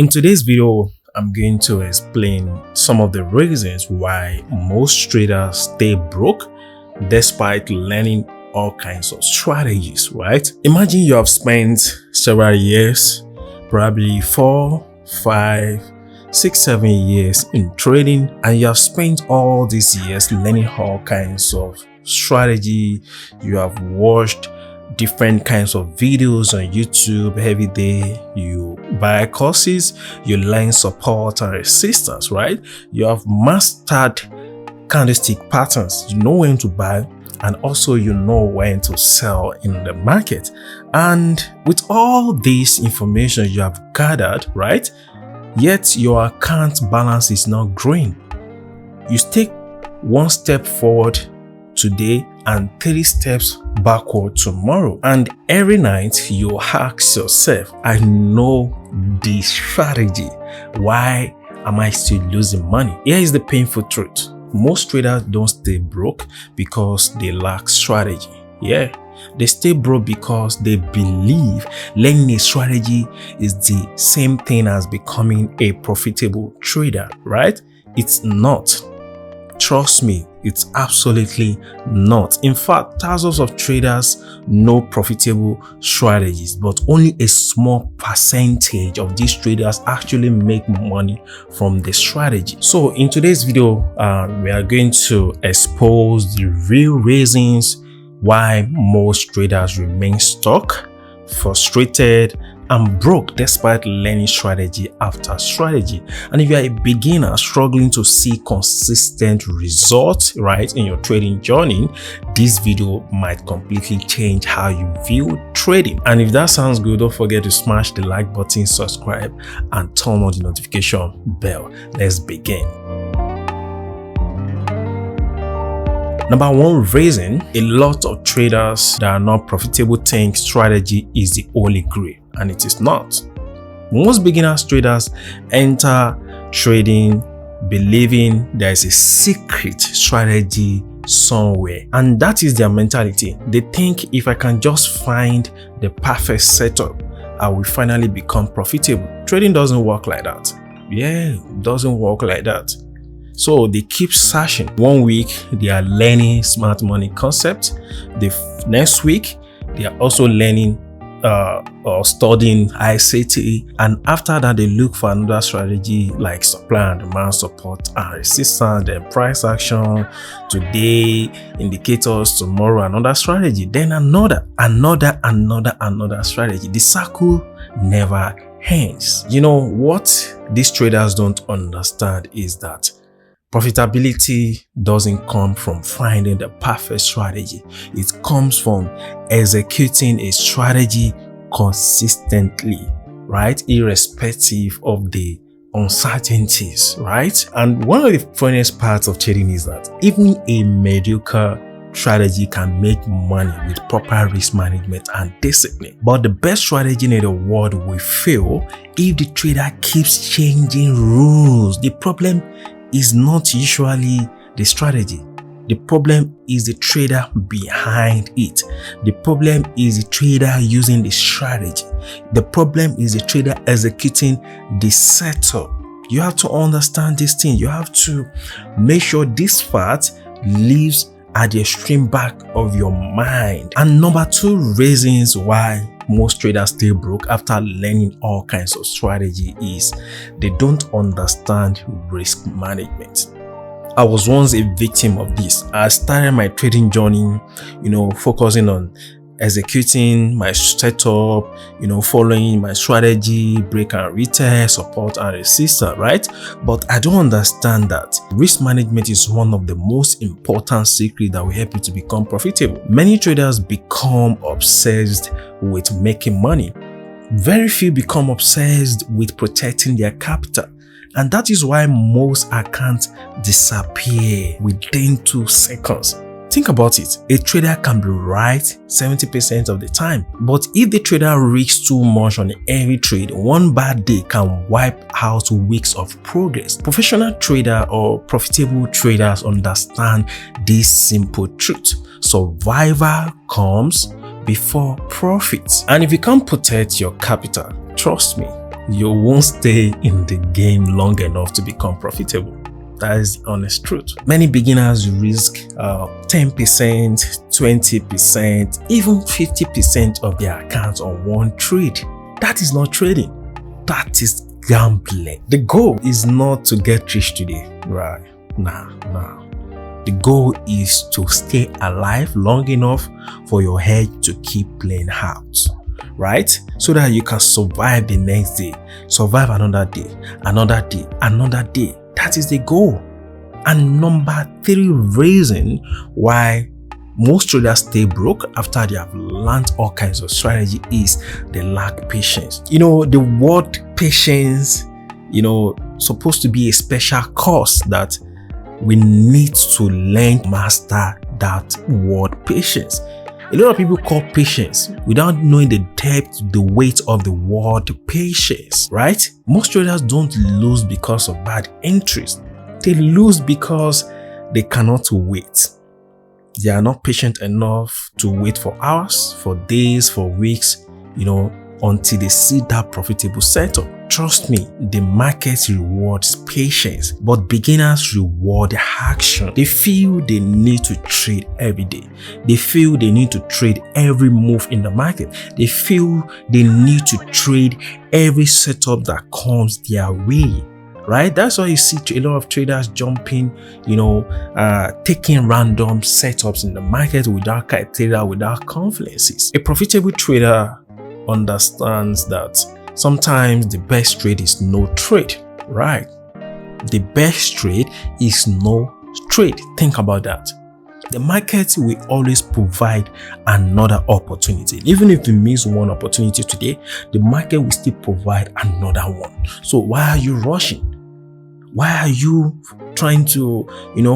In today's video, I'm going to explain some of the reasons why most traders stay broke despite learning all kinds of strategies, right? Imagine you have spent several years, probably 4, 5, 6, 7 years in trading, and you have spent all these years learning all kinds of strategy. You have watched different kinds of videos on YouTube every day. You buy courses, you learn support and resistance, right? You have mastered candlestick patterns. You know when to buy and also you know when to sell in the market. And with all this information you have gathered, right? Yet your account balance is not growing. You take one step forward today and 3 steps backward tomorrow, and every night you ask yourself, I know this strategy, why am I still losing money? Here is the painful truth: most traders don't stay broke because they lack strategy. They stay broke because they believe learning a strategy is the same thing as becoming a profitable trader, right? It's not. Trust me, it's absolutely not. In fact, thousands of traders know profitable strategies, but only a small percentage of these traders actually make money from the strategy. So in today's video, we are going to expose the real reasons why most traders remain stuck, frustrated, and broke despite learning strategy after strategy. And if you are a beginner struggling to see consistent results, right, in your trading journey, this video might completely change how you view trading. And if that sounds good, don't forget to smash the like button, subscribe, and turn on the notification bell. Let's begin. Number one reason a lot of traders that are not profitable think strategy is the holy grail, and it is not. Most beginners traders enter trading believing there is a secret strategy somewhere, and that is their mentality. They think if I can just find the perfect setup, I will finally become profitable. Trading doesn't work like that. It doesn't work like that. So they keep searching. One week they are learning smart money concept. The next week they are also learning or studying ICT, and after that they look for another strategy like supply and demand, support and resistance, then price action, today indicators, tomorrow another strategy, then another strategy. The circle never ends. You know what these traders don't understand is that profitability doesn't come from finding the perfect strategy. It comes from executing a strategy consistently, right? Irrespective of the uncertainties, right? And one of the funniest parts of trading is that even a mediocre strategy can make money with proper risk management and discipline. But the best strategy in the world will fail if the trader keeps changing rules. The problem is not usually the strategy. The problem is the trader behind it. The problem is the trader using the strategy. The problem is the trader executing the setup. You have to understand this thing. You have to make sure this fact lives at the extreme back of your mind. And number 2 reasons why most traders stay broke after learning all kinds of strategy is they don't understand risk management. I was once a victim of this. I started my trading journey, focusing on executing my setup, following my strategy, break and retest, support and resistance, right? But I don't understand that risk management is one of the most important secrets that will help you to become profitable. Many traders become obsessed with making money. Very few become obsessed with protecting their capital. And that is why most accounts disappear within 2 seconds. Think about it. A trader can be right 70% of the time, but if the trader risks too much on every trade, one bad day can wipe out weeks of progress. Professional traders or profitable traders understand this simple truth. Survival comes before profits. And if you can't protect your capital, trust me, you won't stay in the game long enough to become profitable. That is the honest truth. Many beginners risk 10%, 20%, even 50% of their accounts on one trade. That is not trading. That is gambling. The goal is not to get rich today, right? Nah. The goal is to stay alive long enough for your head to keep playing out, right? So that you can survive the next day, survive another day, another day, another day. That is the goal. And number 3 reason why most traders stay broke after they have learned all kinds of strategy is they lack patience. The word patience, supposed to be a special course that we need to learn, master that word patience. A lot of people call patience without knowing the depth, the weight of the word patience, right? Most traders don't lose because of bad entries. They lose because they cannot wait. They are not patient enough to wait for hours, for days, for weeks, until they see that profitable setup. Trust me, the market rewards patience, but beginners reward action. They feel they need to trade every day. They feel they need to trade every move in the market. They feel they need to trade every setup that comes their way. Right? That's why you see a lot of traders jumping, taking random setups in the market without criteria, without confluences. A profitable trader understands that sometimes the best trade is no trade, right? The best trade is no trade. Think about that. The market will always provide another opportunity. Even if you miss one opportunity today, the market will still provide another one. So why are you rushing? Why are you trying to,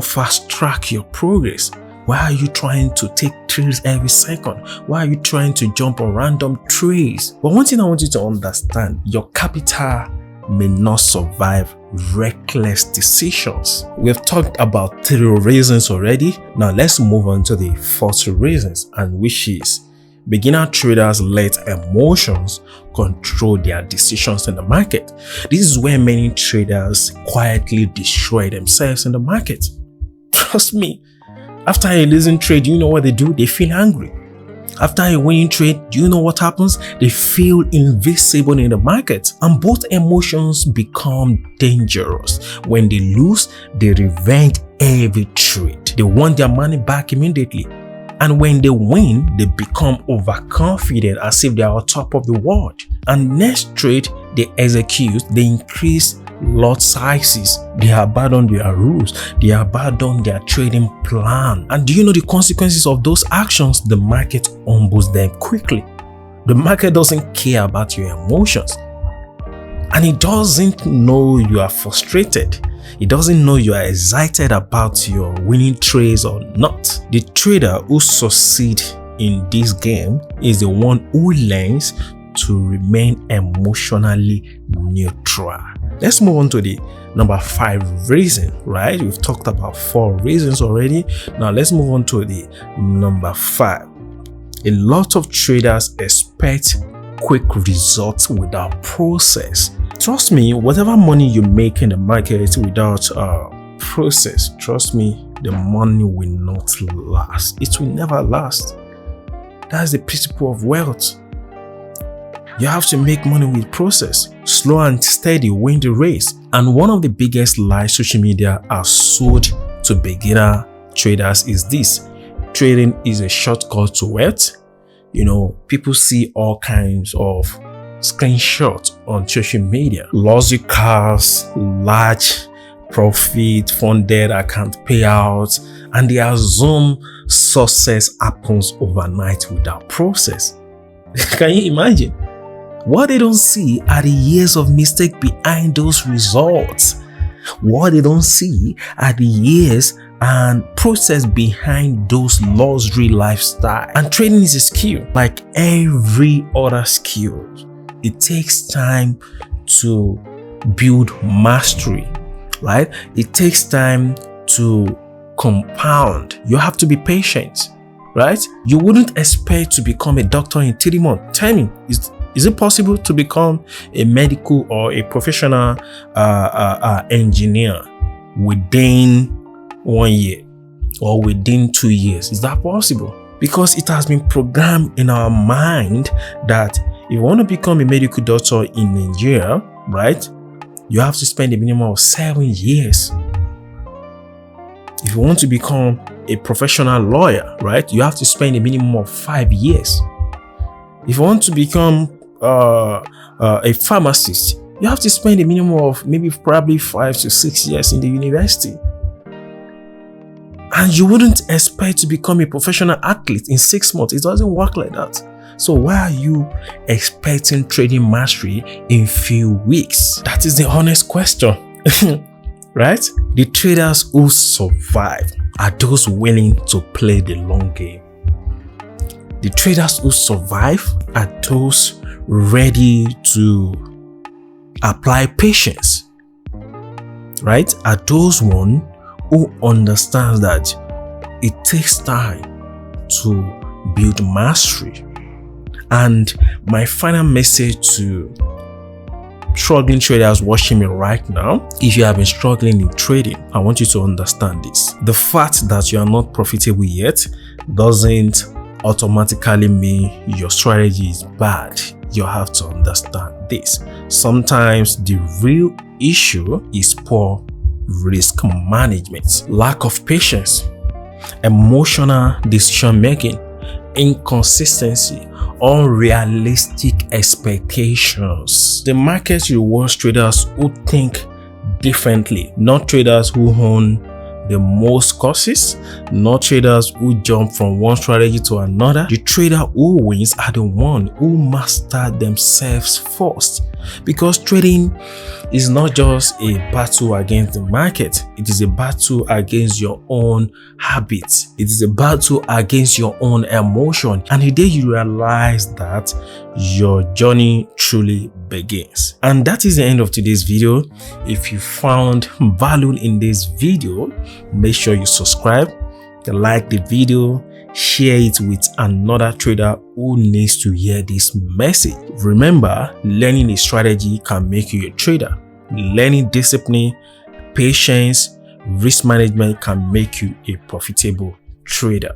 fast track your progress? Why are you trying to take trades every second? Why are you trying to jump on random trades? But one thing I want you to understand, your capital may not survive reckless decisions. We've talked about 3 reasons already. Now let's move on to the 4th reasons, and which is beginner traders let emotions control their decisions in the market. This is where many traders quietly destroy themselves in the market. Trust me, after a losing trade, you know what they do? They feel angry. After a winning trade, do you know what happens? They feel invisible in the market, and both emotions become dangerous. When they lose, they revenge every trade. They want their money back immediately. And when they win, they become overconfident as if they are on top of the world. And next trade they execute, they increase lot sizes, they abandon their rules, they abandon their trading plan. And do you know the consequences of those actions? The market humbles them quickly. The market doesn't care about your emotions. And it doesn't know you are frustrated. It doesn't know you are excited about your winning trades or not. The trader who succeeds in this game is the one who learns to remain emotionally neutral. Let's move on to the number 5 reason, right? We've talked about 4 reasons already. Now let's move on to the number 5. A lot of traders expect quick results without process. Trust me, whatever money you make in the market without process, trust me, the money will not last. It will never last. That's the principle of wealth. You have to make money with process. Slow and steady win the race. And one of the biggest lies social media has sold to beginner traders is this: trading is a shortcut to wealth. People see all kinds of screenshots on social media. Luxury cars, large profit, funded account payouts, and they assume success happens overnight without process. Can you imagine? What they don't see are the years of mistake behind those results. What they don't see are the years and process behind those luxury lifestyle. And trading is a skill like every other skill. It takes time to build mastery, right? It takes time to compound. You have to be patient, right? You wouldn't expect to become a doctor in 3 months. Tell me, Is it possible to become a medical or a professional engineer within 1 year or within 2 years? Is that possible? Because it has been programmed in our mind that if you want to become a medical doctor in Nigeria, right, you have to spend a minimum of 7 years. If you want to become a professional lawyer, right, you have to spend a minimum of 5 years. If you want to become a pharmacist, you have to spend a minimum of probably 5 to 6 years in the university. And you wouldn't expect to become a professional athlete in 6 months. It doesn't work like that. So why are you expecting trading mastery in few weeks? That is the honest question. Right? The traders who survive are those willing to play the long game. The traders who survive are those ready to apply patience. Right? Are those one who understands that it takes time to build mastery. And my final message to struggling traders watching me right now, if you have been struggling in trading, I want you to understand this. The fact that you are not profitable yet doesn't automatically mean your strategy is bad. You have to understand this. Sometimes the real issue is poor risk management, lack of patience, emotional decision making, inconsistency, unrealistic expectations. The market rewards traders who think differently, not traders who own the most courses, not traders who jump from one strategy to another. The trader who wins are the one who master themselves first. Because trading is not just a battle against the market, it is a battle against your own habits. It is a battle against your own emotion. And the day you realize that, your journey truly begins. And that is the end of today's video. If you found value in this video, make sure you subscribe, like the video, share it with another trader who needs to hear this message. Remember, learning a strategy can make you a trader. Learning discipline, patience, risk management can make you a profitable trader.